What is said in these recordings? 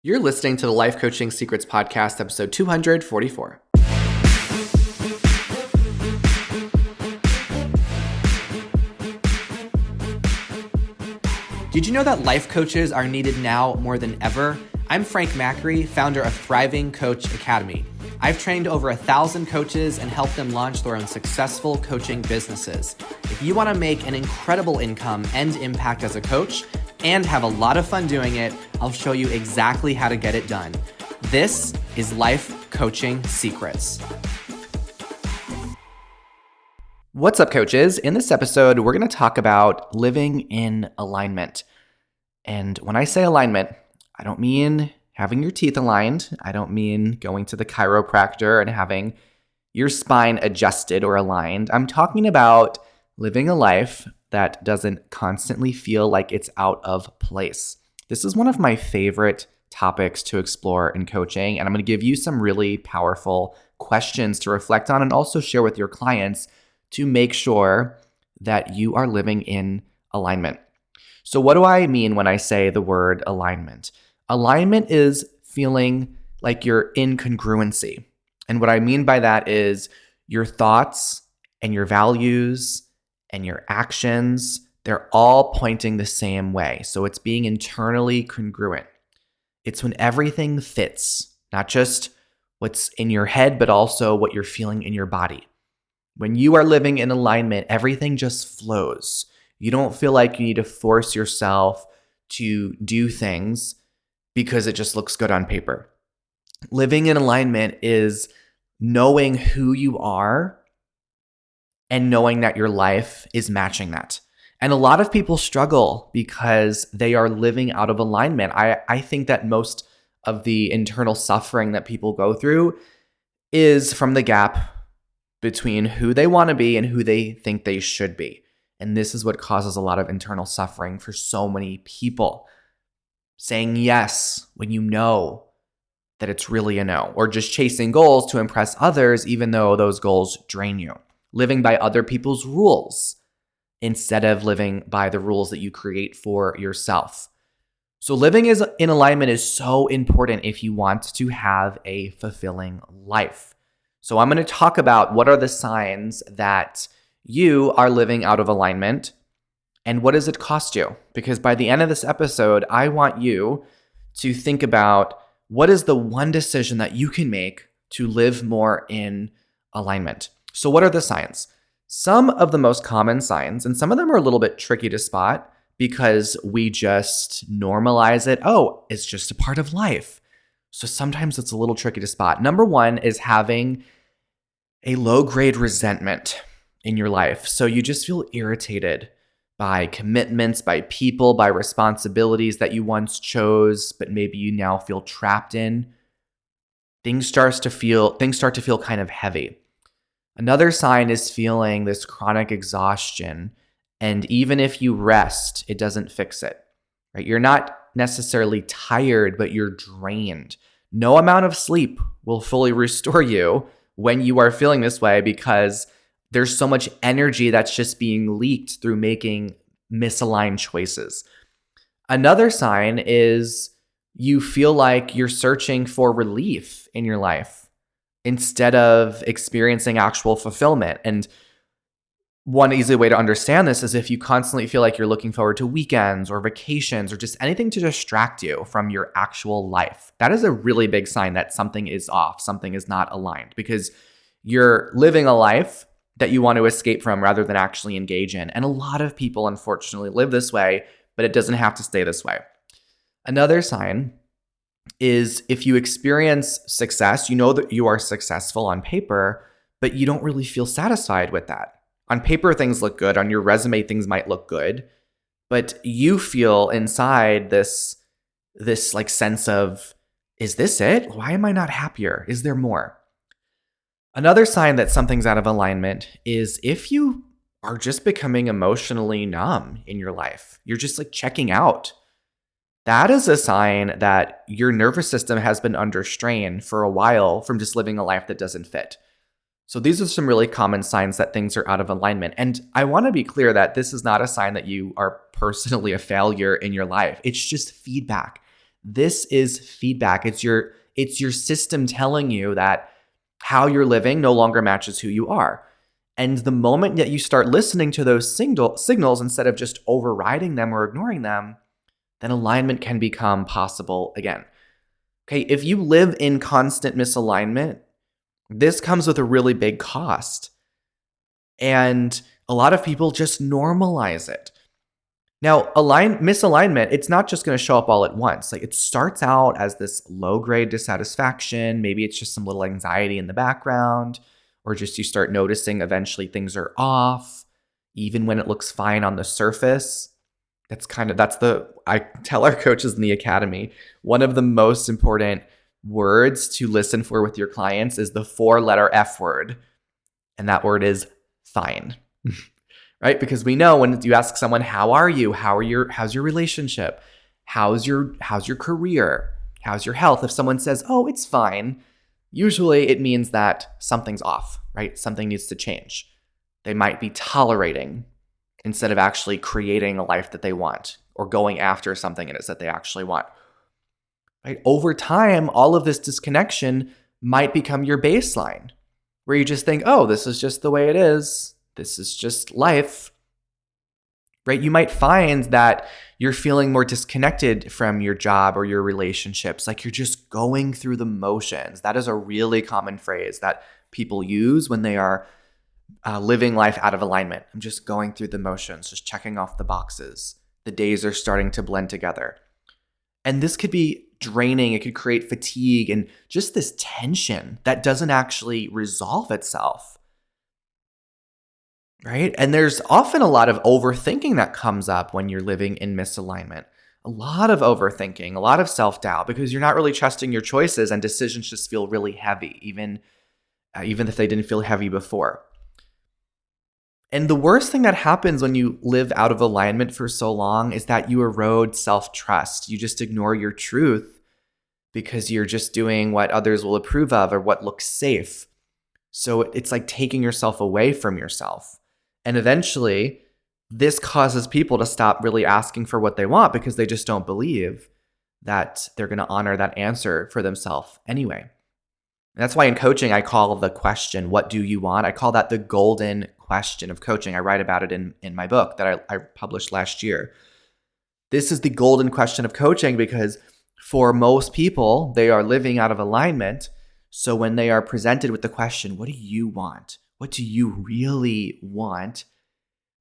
You're listening to the Life Coaching Secrets Podcast, episode 244. Did you know that life coaches are needed now more than ever? I'm Frank Macri, founder of Thriving Coach Academy. I've trained over 1,000 coaches and helped them launch their own successful coaching businesses. If you want to make an incredible income and impact as a coach and have a lot of fun doing it, I'll show you exactly how to get it done. This is Life Coaching Secrets. What's up, coaches? In this episode, we're going to talk about living in alignment. And when I say alignment, I don't mean having your teeth aligned. I don't mean going to the chiropractor and having your spine adjusted or aligned. I'm talking about living a life that doesn't constantly feel like it's out of place. This is one of my favorite topics to explore in coaching, and I'm going to give you some really powerful questions to reflect on and also share with your clients to make sure that you are living in alignment. So what do I mean when I say the word alignment? Alignment is feeling like you're in congruency. And what I mean by that is your thoughts and your values and your actions, they're all pointing the same way. So it's being internally congruent. It's when everything fits, not just what's in your head, but also what you're feeling in your body. When you are living in alignment, everything just flows. You don't feel like you need to force yourself to do things because it just looks good on paper. Living in alignment is knowing who you are and knowing that your life is matching that. And a lot of people struggle because they are living out of alignment. I think that most of the internal suffering that people go through is from the gap between who they want to be and who they think they should be. And this is what causes a lot of internal suffering for so many people. Saying yes when you know that it's really a no, or just chasing goals to impress others even though those goals drain you. Living by other people's rules instead of living by the rules that you create for yourself. So living in alignment is so important if you want to have a fulfilling life. So I'm going to talk about what are the signs that you are living out of alignment and what does it cost you? Because by the end of this episode, I want you to think about what is the one decision that you can make to live more in alignment. So what are the signs? Some of the most common signs, and some of them are a little bit tricky to spot because we just normalize it. Oh, it's just a part of life. So sometimes it's a little tricky to spot. Number one is having a low-grade resentment in your life. So you just feel irritated by commitments, by people, by responsibilities that you once chose, but maybe you now feel trapped in. Things start to feel kind of heavy. Another sign is feeling this chronic exhaustion, and even if you rest, it doesn't fix it. Right? You're not necessarily tired, but you're drained. No amount of sleep will fully restore you when you are feeling this way because there's so much energy that's just being leaked through making misaligned choices. Another sign is you feel like you're searching for relief in your life instead of experiencing actual fulfillment. And one easy way to understand this is if you constantly feel like you're looking forward to weekends or vacations or just anything to distract you from your actual life. That is a really big sign that something is off, something is not aligned, because you're living a life that you want to escape from rather than actually engage in. And a lot of people, unfortunately, live this way, but it doesn't have to stay this way. Another sign is if you experience success, you know that you are successful on paper, but you don't really feel satisfied with that. On paper, things look good. On your resume, things might look good, but you feel inside this like sense of, is this it? Why am I not happier? Is there more? Another sign that something's out of alignment is if you are just becoming emotionally numb in your life. You're just like checking out. That is a sign that your nervous system has been under strain for a while from just living a life that doesn't fit. So these are some really common signs that things are out of alignment. And I want to be clear that this is not a sign that you are personally a failure in your life. It's just feedback. This is feedback. It's your system telling you that how you're living no longer matches who you are. And the moment that you start listening to those signals instead of just overriding them or ignoring them, then alignment can become possible again. Okay, if you live in constant misalignment, this comes with a really big cost. And a lot of people just normalize it. Now, misalignment, it's not just going to show up all at once. Like, it starts out as this low-grade dissatisfaction. Maybe it's just some little anxiety in the background, or just you start noticing eventually things are off, even when it looks fine on the surface. I tell our coaches in the academy, one of the most important words to listen for with your clients is the 4-letter F word. And that word is fine. Right? Because we know when you ask someone, how are you? How's your relationship? How's your career? How's your health? If someone says, oh, it's fine, usually it means that something's off, right? Something needs to change. They might be tolerating instead of actually creating a life that they want or going after something it is that they actually want. Right? Over time, all of this disconnection might become your baseline, where you just think, oh, this is just the way it is. This is just life. Right? You might find that you're feeling more disconnected from your job or your relationships, like you're just going through the motions. That is a really common phrase that people use when they are living life out of alignment. I'm just going through the motions, just checking off the boxes. The days are starting to blend together. And this could be draining. It could create fatigue and just this tension that doesn't actually resolve itself. Right? And there's often a lot of overthinking that comes up when you're living in misalignment. A lot of overthinking, a lot of self-doubt, because you're not really trusting your choices and decisions just feel really heavy, even if they didn't feel heavy before. And the worst thing that happens when you live out of alignment for so long is that you erode self-trust. You just ignore your truth because you're just doing what others will approve of or what looks safe. So it's like taking yourself away from yourself. And eventually, this causes people to stop really asking for what they want because they just don't believe that they're going to honor that answer for themselves anyway. And that's why in coaching, I call the question, what do you want? I call that the golden question of coaching. I write about it in my book that I published last year. This is the golden question of coaching because for most people, they are living out of alignment. So when they are presented with the question, what do you want? What do you really want?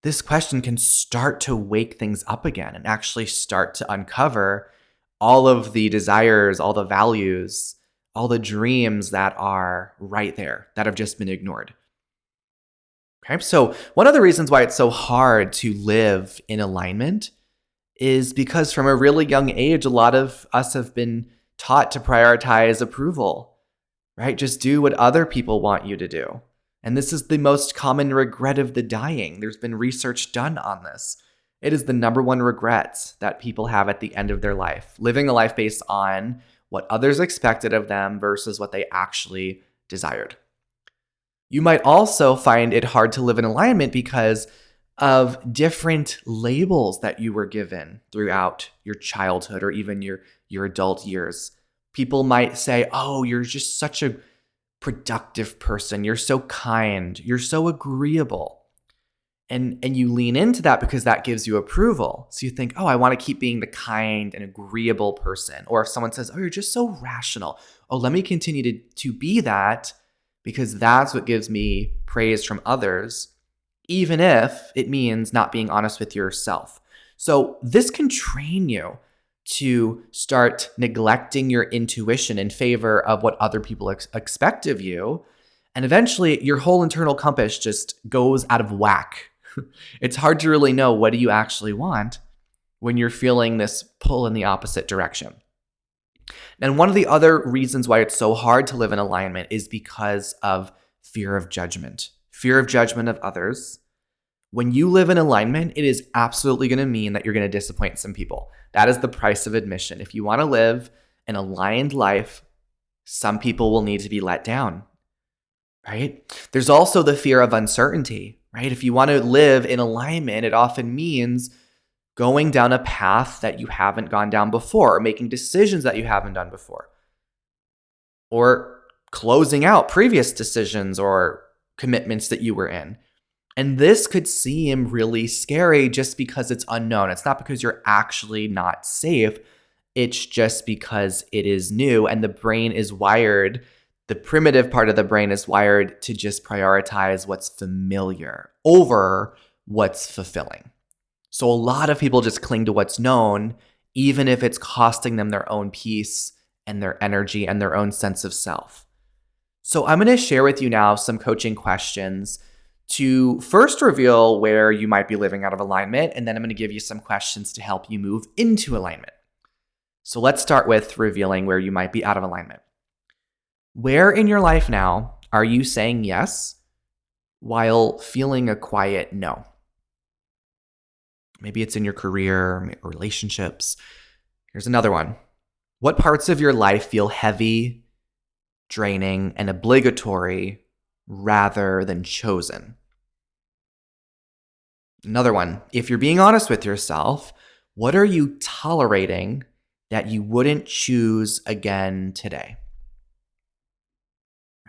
This question can start to wake things up again and actually start to uncover all of the desires, all the values, all the dreams that are right there that have just been ignored. Okay, so one of the reasons why it's so hard to live in alignment is because from a really young age, a lot of us have been taught to prioritize approval, right? Just do what other people want you to do. And this is the most common regret of the dying. There's been research done on this. It is the number one regret that people have at the end of their life, living a life based on what others expected of them versus what they actually desired. You might also find it hard to live in alignment because of different labels that you were given throughout your childhood or even your adult years. People might say, oh, you're just such a productive person. You're so kind. You're so agreeable. And you lean into that because that gives you approval. So you think, oh, I want to keep being the kind and agreeable person. Or if someone says, oh, you're just so rational. Oh, let me continue to be that because that's what gives me praise from others, even if it means not being honest with yourself. So this can train you to start neglecting your intuition in favor of what other people expect of you. And eventually your whole internal compass just goes out of whack. It's hard to really know what do you actually want when you're feeling this pull in the opposite direction. And one of the other reasons why it's so hard to live in alignment is because of fear of judgment of others. When you live in alignment, it is absolutely going to mean that you're going to disappoint some people. That is the price of admission. If you want to live an aligned life, some people will need to be let down, right? There's also the fear of uncertainty, right? If you want to live in alignment, it often means going down a path that you haven't gone down before, or making decisions that you haven't done before, or closing out previous decisions or commitments that you were in. And this could seem really scary just because it's unknown. It's not because you're actually not safe. It's just because it is new and the brain is wired, the primitive part of the brain is wired to just prioritize what's familiar over what's fulfilling. So a lot of people just cling to what's known, even if it's costing them their own peace and their energy and their own sense of self. So I'm going to share with you now some coaching questions to first reveal where you might be living out of alignment, and then I'm going to give you some questions to help you move into alignment. So let's start with revealing where you might be out of alignment. Where in your life now are you saying yes while feeling a quiet no? Maybe it's in your career or relationships. Here's another one. What parts of your life feel heavy, draining, and obligatory rather than chosen? Another one. If you're being honest with yourself, what are you tolerating that you wouldn't choose again today?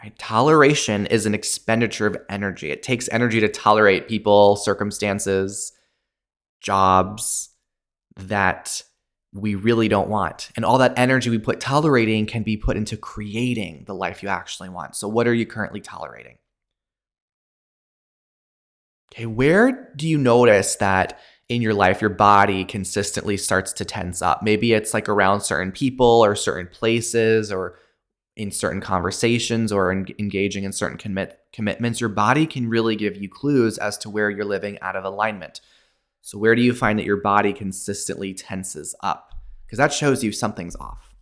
Right? Toleration is an expenditure of energy. It takes energy to tolerate people, circumstances, jobs that we really don't want. And all that energy we put tolerating can be put into creating the life you actually want. So what are you currently tolerating? Okay, where do you notice that in your life your body consistently starts to tense up? Maybe it's like around certain people or certain places or in certain conversations or engaging in certain commitments. Your body can really give you clues as to where you're living out of alignment. So where do you find that your body consistently tenses up? Because that shows you something's off.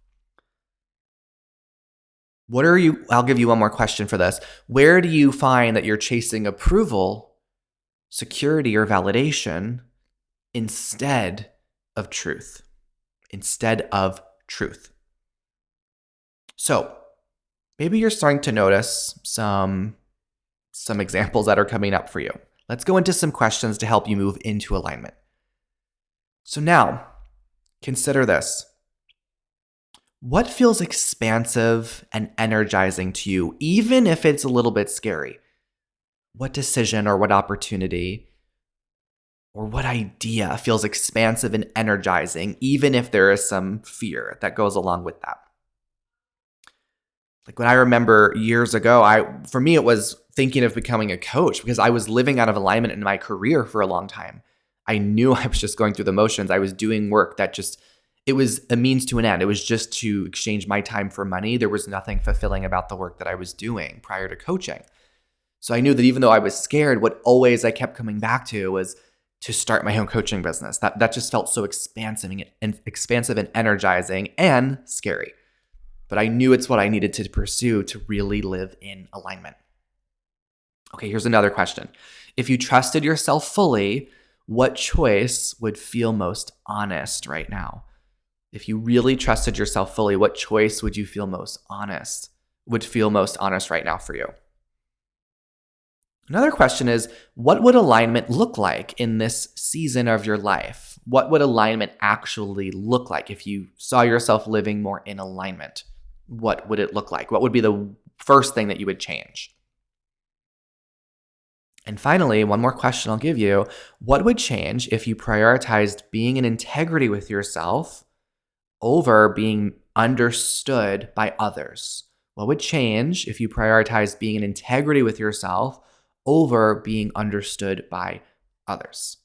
I'll give you one more question for this. Where do you find that you're chasing approval, security, or validation instead of truth? Instead of truth. So maybe you're starting to notice some examples that are coming up for you. Let's go into some questions to help you move into alignment. So now, consider this. What feels expansive and energizing to you, even if it's a little bit scary? What decision or what opportunity or what idea feels expansive and energizing, even if there is some fear that goes along with that? Like when I remember years ago, for me, it was thinking of becoming a coach because I was living out of alignment in my career for a long time. I knew I was just going through the motions. I was doing work that it was a means to an end. It was just to exchange my time for money. There was nothing fulfilling about the work that I was doing prior to coaching. So I knew that even though I was scared, what always I kept coming back to was to start my own coaching business. That just felt so expansive and energizing and scary. But I knew it's what I needed to pursue to really live in alignment. Okay, here's another question. If you trusted yourself fully, what choice would feel most honest right now? If you really trusted yourself fully, what choice would feel most honest right now for you? Another question is, what would alignment look like in this season of your life? What would alignment actually look like if you saw yourself living more in alignment? What would it look like? What would be the first thing that you would change? And finally, one more question I'll give you. What would change if you prioritized being in integrity with yourself over being understood by others? What would change if you prioritized being in integrity with yourself over being understood by others?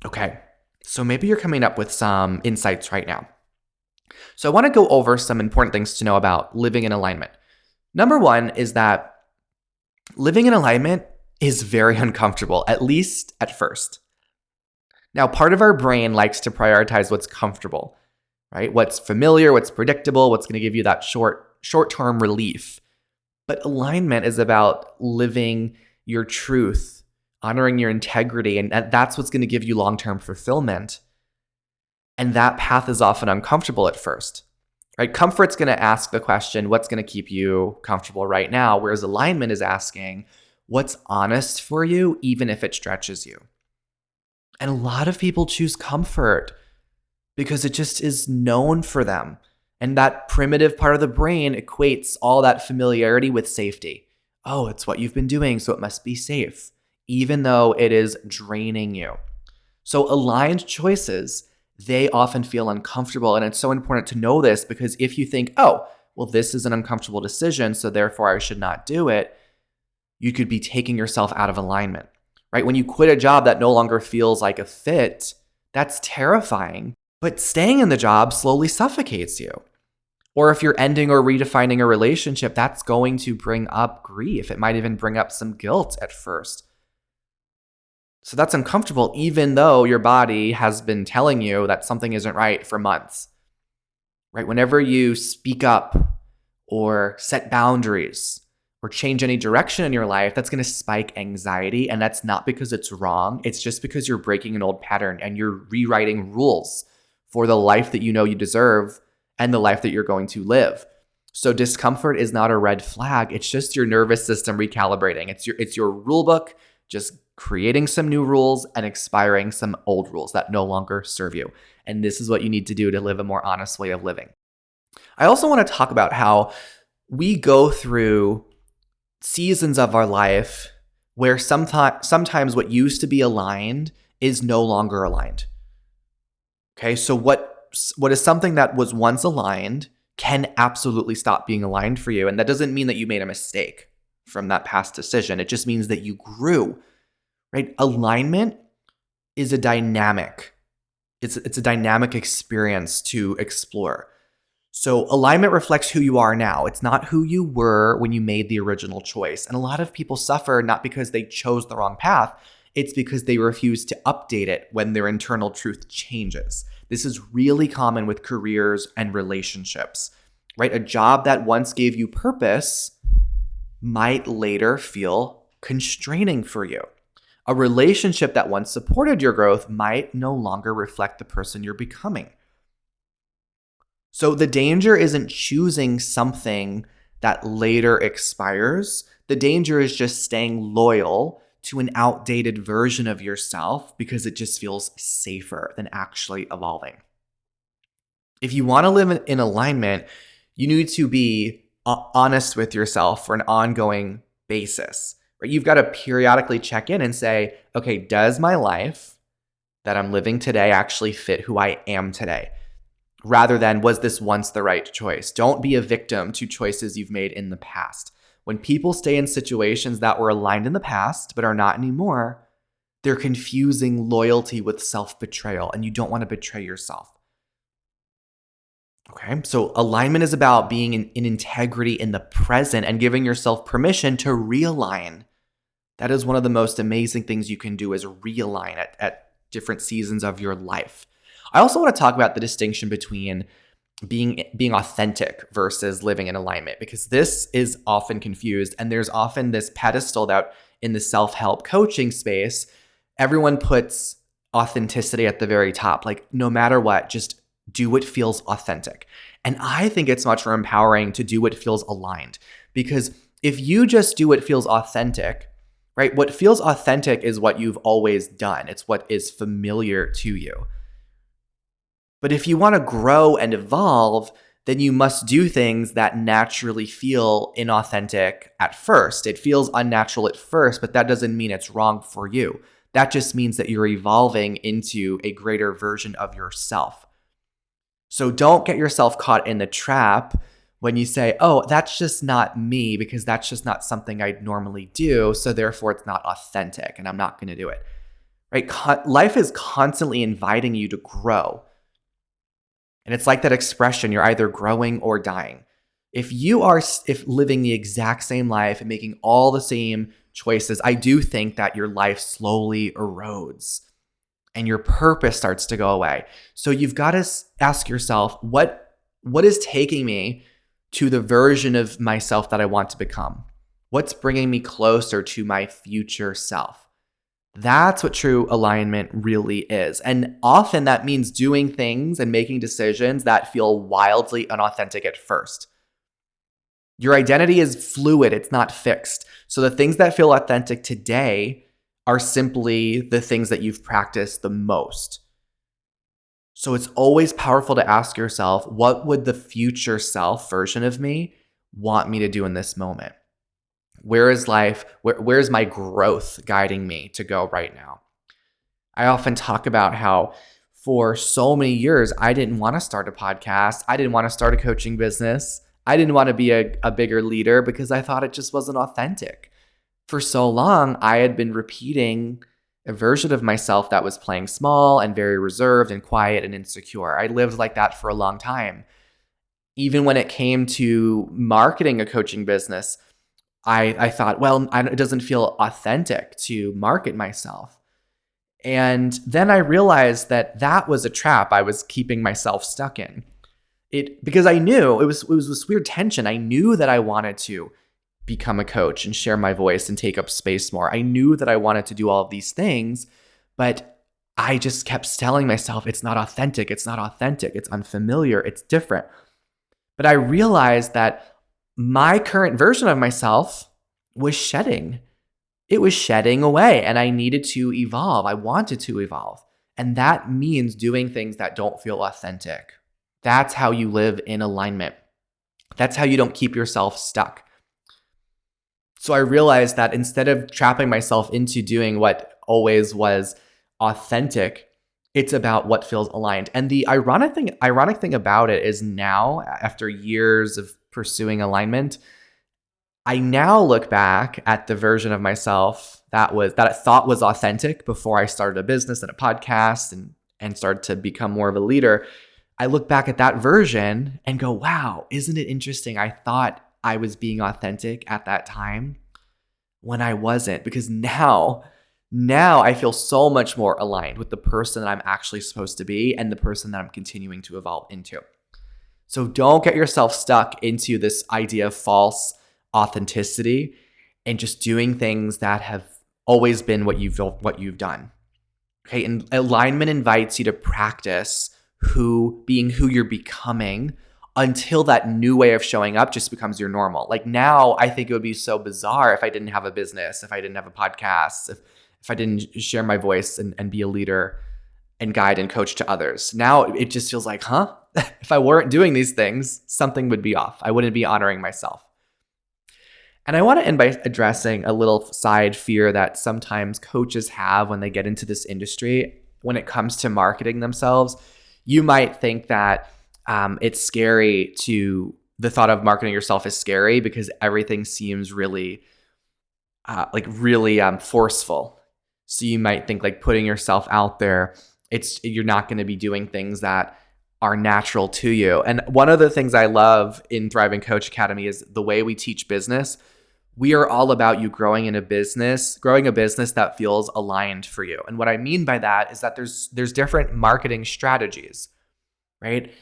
Okay, so maybe you're coming up with some insights right now. So I want to go over some important things to know about living in alignment. Number one is that living in alignment is very uncomfortable, at least at first. Now, part of our brain likes to prioritize what's comfortable, right? What's familiar, what's predictable, what's going to give you that short-term relief. But alignment is about living your truth, honoring your integrity, and that's what's going to give you long-term fulfillment. And that path is often uncomfortable at first, right? Comfort's going to ask the question, what's going to keep you comfortable right now? Whereas alignment is asking, what's honest for you, even if it stretches you? And a lot of people choose comfort because it just is known for them. And that primitive part of the brain equates all that familiarity with safety. Oh, it's what you've been doing, so it must be safe, even though it is draining you. So aligned choices, they often feel uncomfortable. And it's so important to know this because if you think, oh, well, this is an uncomfortable decision, so therefore I should not do it, you could be taking yourself out of alignment, right? When you quit a job that no longer feels like a fit, that's terrifying. But staying in the job slowly suffocates you. Or if you're ending or redefining a relationship, that's going to bring up grief. It might even bring up some guilt at first. So that's uncomfortable, even though your body has been telling you that something isn't right for months, right? Whenever you speak up or set boundaries or change any direction in your life, that's going to spike anxiety. And that's not because it's wrong. It's just because you're breaking an old pattern and you're rewriting rules for the life that you know you deserve and the life that you're going to live. So discomfort is not a red flag. It's just your nervous system recalibrating. It's your rule book just creating some new rules and expiring some old rules that no longer serve you. And this is what you need to do to live a more honest way of living. I also want to talk about how we go through seasons of our life where sometimes what used to be aligned is no longer aligned. Okay, so what is something that was once aligned can absolutely stop being aligned for you. And that doesn't mean that you made a mistake from that past decision. It just means that you grew, right? Alignment is a dynamic. It's a dynamic experience to explore. So alignment reflects who you are now. It's not who you were when you made the original choice. And a lot of people suffer not because they chose the wrong path. It's because they refuse to update it when their internal truth changes. This is really common with careers and relationships, right? A job that once gave you purpose might later feel constraining for you. A relationship that once supported your growth might no longer reflect the person you're becoming. So the danger isn't choosing something that later expires. The danger is just staying loyal to an outdated version of yourself because it just feels safer than actually evolving. If you want to live in alignment, you need to be honest with yourself for an ongoing basis. Right? You've got to periodically check in and say, okay, does my life that I'm living today actually fit who I am today? Rather than, was this once the right choice? Don't be a victim to choices you've made in the past. When people stay in situations that were aligned in the past but are not anymore, they're confusing loyalty with self-betrayal, and you don't want to betray yourself. Okay, so alignment is about being in integrity in the present and giving yourself permission to realign. That is one of the most amazing things you can do, is realign at different seasons of your life. I also want to talk about the distinction between being authentic versus living in alignment, because this is often confused. And there's often this pedestal that in the self-help coaching space, everyone puts authenticity at the very top. Like, no matter what, just do what feels authentic. And I think it's much more empowering to do what feels aligned, because if you just do what feels authentic, right? What feels authentic is what you've always done. It's what is familiar to you. But if you want to grow and evolve, then you must do things that naturally feel inauthentic at first. It feels unnatural at first, but that doesn't mean it's wrong for you. That just means that you're evolving into a greater version of yourself. So don't get yourself caught in the trap when you say, oh, that's just not me, because that's just not something I'd normally do, so therefore it's not authentic and I'm not going to do it. Right? Life is constantly inviting you to grow. And it's like that expression, you're either growing or dying. If living the exact same life and making all the same choices, I do think that your life slowly erodes and your purpose starts to go away. So you've got to ask yourself, what is taking me to the version of myself that I want to become? What's bringing me closer to my future self? That's what true alignment really is. And often that means doing things and making decisions that feel wildly unauthentic at first. Your identity is fluid, it's not fixed. So the things that feel authentic today are simply the things that you've practiced the most. So it's always powerful to ask yourself, what would the future self version of me want me to do in this moment? Where is life? Where's my growth guiding me to go right now? I often talk about how for so many years, I didn't want to start a podcast. I didn't want to start a coaching business. I didn't want to be a bigger leader because I thought it just wasn't authentic. For so long, I had been repeating a version of myself that was playing small and very reserved and quiet and insecure. I lived like that for a long time. Even when it came to marketing a coaching business, I thought, well, it doesn't feel authentic to market myself. And then I realized that was a trap I was keeping myself stuck in. Because I knew it was this weird tension. I knew that I wanted to become a coach and share my voice and take up space more. I knew that I wanted to do all of these things, but I just kept telling myself, it's not authentic, it's unfamiliar, it's different. But I realized that my current version of myself was shedding. It was shedding away, and I needed to evolve. I wanted to evolve. And that means doing things that don't feel authentic. That's how you live in alignment. That's how you don't keep yourself stuck. So I realized that instead of trapping myself into doing what always was authentic, it's about what feels aligned. And the ironic thing about it is now, after years of pursuing alignment, I now look back at the version of myself that I thought was authentic before I started a business and a podcast and started to become more of a leader. I look back at that version and go, wow, isn't it interesting? I thought I was being authentic at that time when I wasn't, because now I feel so much more aligned with the person that I'm actually supposed to be and the person that I'm continuing to evolve into. So don't get yourself stuck into this idea of false authenticity and just doing things that have always been what you've done. Okay, and alignment invites you to practice being who you're becoming until that new way of showing up just becomes your normal. Like now, I think it would be so bizarre if I didn't have a business, if I didn't have a podcast, if I didn't share my voice and be a leader and guide and coach to others. Now it just feels like, if I weren't doing these things, something would be off. I wouldn't be honoring myself. And I want to end by addressing a little side fear that sometimes coaches have when they get into this industry. When it comes to marketing themselves, you might think that it's scary the thought of marketing yourself is scary because everything seems really forceful. So you might think like putting yourself out there, you're not going to be doing things that are natural to you. And one of the things I love in Thriving Coach Academy is the way we teach business. We are all about you growing a business that feels aligned for you. And what I mean by that is that there's different marketing strategies, right?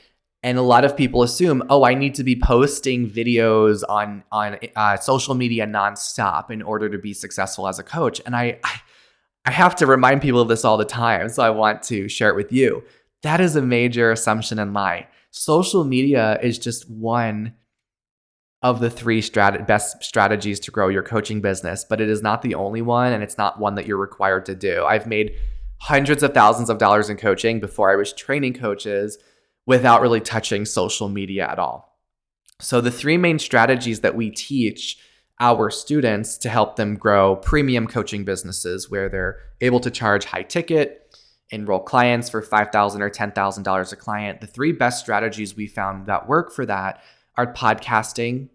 And a lot of people assume, I need to be posting videos on social media nonstop in order to be successful as a coach. And I have to remind people of this all the time, so I want to share it with you. That is a major assumption and lie. Social media is just one of the three best strategies to grow your coaching business, but it is not the only one, and it's not one that you're required to do. I've made hundreds of thousands of dollars in coaching before I was training coaches without really touching social media at all. So the three main strategies that we teach our students to help them grow premium coaching businesses where they're able to charge high ticket, enroll clients for $5,000 or $10,000 a client. The three best strategies we found that work for that are podcasting,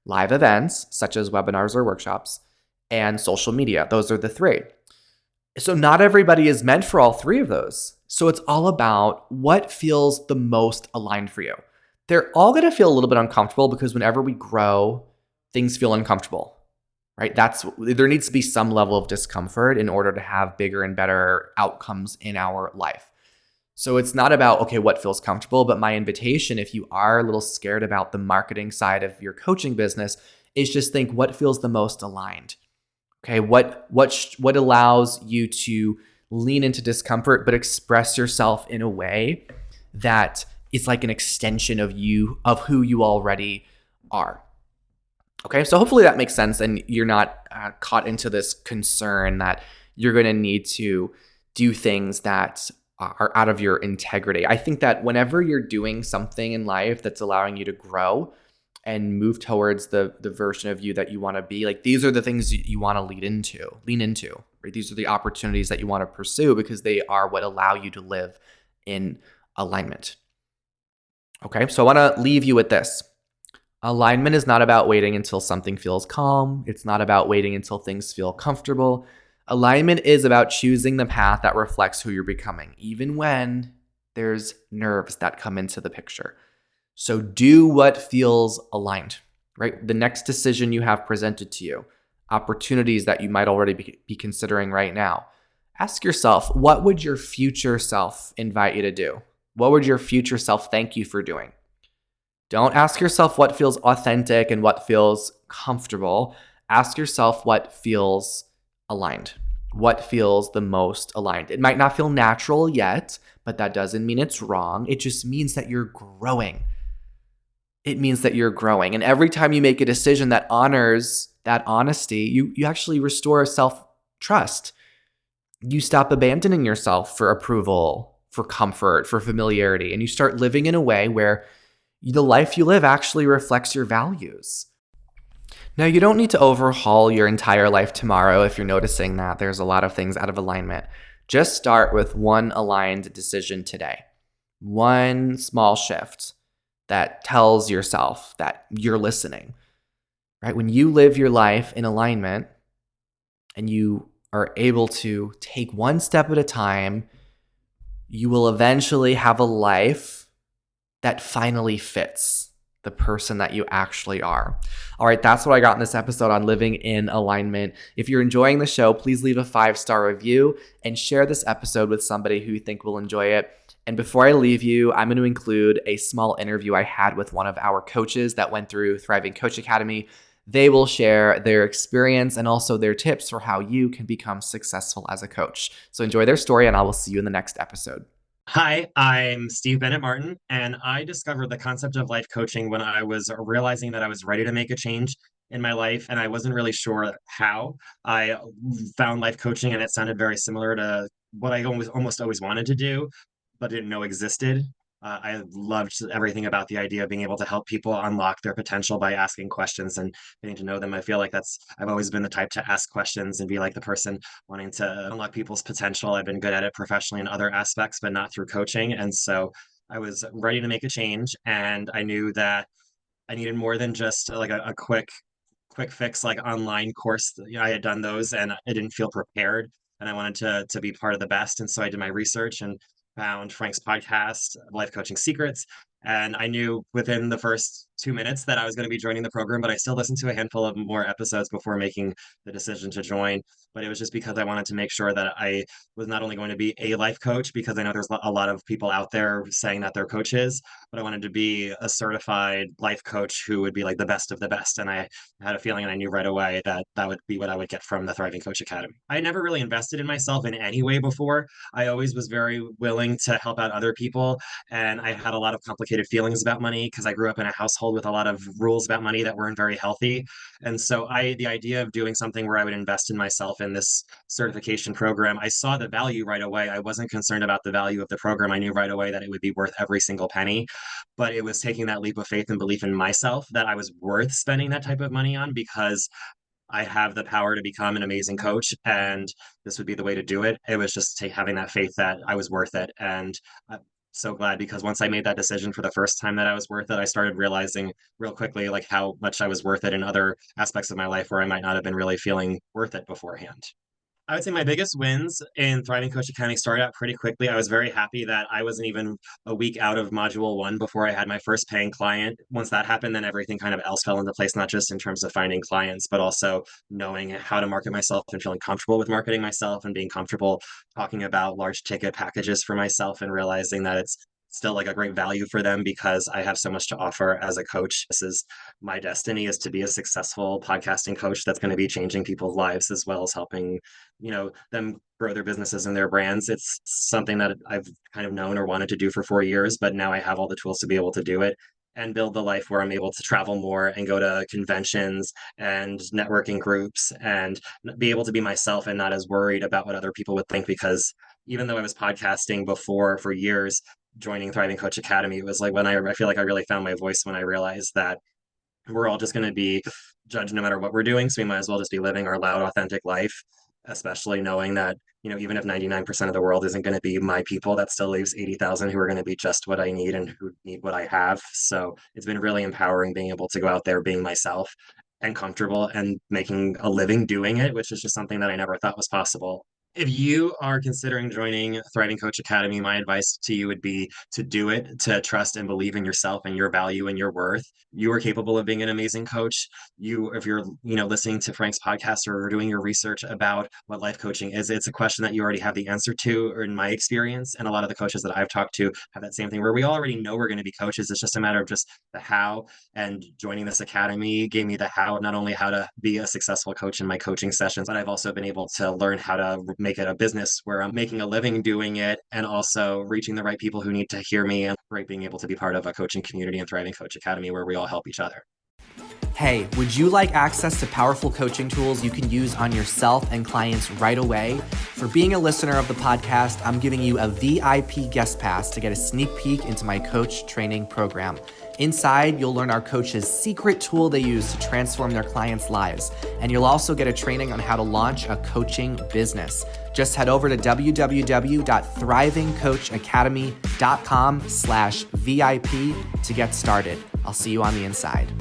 live events such as webinars or workshops, and social media. Those are the three. So not everybody is meant for all three of those. So it's all about what feels the most aligned for you. They're all going to feel a little bit uncomfortable because whenever we grow, things feel uncomfortable, right? There needs to be some level of discomfort in order to have bigger and better outcomes in our life. So it's not about, what feels comfortable, but my invitation, if you are a little scared about the marketing side of your coaching business, is just think what feels the most aligned. Okay, what allows you to lean into discomfort, but express yourself in a way that is like an extension of who you already are. Okay, so hopefully that makes sense and you're not caught into this concern that you're going to need to do things that are out of your integrity. I think that whenever you're doing something in life that's allowing you to grow and move towards the version of you that you want to be, like these are the things you want to lean into, right? These are the opportunities that you want to pursue because they are what allow you to live in alignment. Okay, so I want to leave you with this. Alignment is not about waiting until something feels calm. It's not about waiting until things feel comfortable. Alignment is about choosing the path that reflects who you're becoming, even when there's nerves that come into the picture. So do what feels aligned, right? The next decision you have presented to you, opportunities that you might already be considering right now. Ask yourself, what would your future self invite you to do? What would your future self thank you for doing? Don't ask yourself what feels authentic and what feels comfortable. Ask yourself what feels aligned. What feels the most aligned? It might not feel natural yet, but that doesn't mean it's wrong. It just means that you're growing. It means that you're growing. And every time you make a decision that honors that honesty, you actually restore self-trust. You stop abandoning yourself for approval, for comfort, for familiarity, and you start living in a way where the life you live actually reflects your values. Now, you don't need to overhaul your entire life tomorrow if you're noticing that there's a lot of things out of alignment. Just start with one aligned decision today. One small shift that tells yourself that you're listening, right? When you live your life in alignment and you are able to take one step at a time, you will eventually have a life that finally fits the person that you actually are. All right, that's what I got in this episode on living in alignment. If you're enjoying the show, please leave a 5-star review and share this episode with somebody who you think will enjoy it. And before I leave you, I'm going to include a small interview I had with one of our coaches that went through Thriving Coach Academy. They will share their experience and also their tips for how you can become successful as a coach. So enjoy their story, and I will see you in the next episode. Hi, I'm Steve Bennett Martin, and I discovered the concept of life coaching when I was realizing that I was ready to make a change in my life, and I wasn't really sure how. I found life coaching, and it sounded very similar to what I almost always wanted to do, but didn't know existed. I loved everything about the idea of being able to help people unlock their potential by asking questions and getting to know them. I feel like I've always been the type to ask questions and be like the person wanting to unlock people's potential. I've been good at it professionally in other aspects, but not through coaching. And so I was ready to make a change, and I knew that I needed more than just like a quick fix like online course. I had done those and I didn't feel prepared, and I wanted to be part of the best. And so I did my research and found Frank's podcast, Life Coaching Secrets. And I knew within the first 2 minutes that I was going to be joining the program, but I still listened to a handful of more episodes before making the decision to join. But it was just because I wanted to make sure that I was not only going to be a life coach, because I know there's a lot of people out there saying that they're coaches, but I wanted to be a certified life coach who would be like the best of the best. And I had a feeling, and I knew right away that that would be what I would get from the Thriving Coach Academy. I never really invested in myself in any way before. I always was very willing to help out other people, and I had a lot of complicated feelings about money because I grew up in a household with a lot of rules about money that weren't very healthy. And so the idea of doing something where I would invest in myself in this certification program, I saw the value right away. I wasn't concerned about the value of the program. I knew right away that it would be worth every single penny, but it was taking that leap of faith and belief in myself that I was worth spending that type of money on, because I have the power to become an amazing coach, and this would be the way to do it. It was just having that faith that I was worth it. And I'm so glad, because once I made that decision for the first time that I was worth it, I started realizing real quickly like how much I was worth it in other aspects of my life where I might not have been really feeling worth it beforehand. I would say my biggest wins in Thriving Coach Academy started out pretty quickly. I was very happy that I wasn't even a week out of module one before I had my first paying client. Once that happened, then everything kind of else fell into place, not just in terms of finding clients, but also knowing how to market myself and feeling comfortable with marketing myself and being comfortable talking about large ticket packages for myself, and realizing that it's still like a great value for them because I have so much to offer as a coach. This is my destiny, is to be a successful podcasting coach that's going to be changing people's lives as well as helping them grow their businesses and their brands. It's something that I've kind of known or wanted to do for 4 years, but now I have all the tools to be able to do it. and build the life where I'm able to travel more and go to conventions and networking groups and be able to be myself and not as worried about what other people would think. Because even though I was podcasting before for years, joining Thriving Coach Academy, it was like when I feel like I really found my voice when I realized that we're all just going to be judged no matter what we're doing. So we might as well just be living our loud, authentic life, especially knowing that, even if 99% of the world isn't going to be my people, that still leaves 80,000 who are going to be just what I need and who need what I have. So it's been really empowering being able to go out there, being myself and comfortable and making a living doing it, which is just something that I never thought was possible. If you are considering joining Thriving Coach Academy, my advice to you would be to do it, to trust and believe in yourself and your value and your worth. You are capable of being an amazing coach. If you're, listening to Frank's podcast or doing your research about what life coaching is, it's a question that you already have the answer to, or in my experience. And a lot of the coaches that I've talked to have that same thing where we already know we're going to be coaches. It's just a matter of just the how. And joining this academy gave me the how, not only how to be a successful coach in my coaching sessions, but I've also been able to learn how to make it a business where I'm making a living doing it and also reaching the right people who need to hear me and being able to be part of a coaching community and Thriving Coach Academy where we all help each other. Hey, would you like access to powerful coaching tools you can use on yourself and clients right away? For being a listener of the podcast, I'm giving you a VIP guest pass to get a sneak peek into my coach training program. Inside, you'll learn our coach's secret tool they use to transform their clients' lives. And you'll also get a training on how to launch a coaching business. Just head over to www.thrivingcoachacademy.com/VIP to get started. I'll see you on the inside.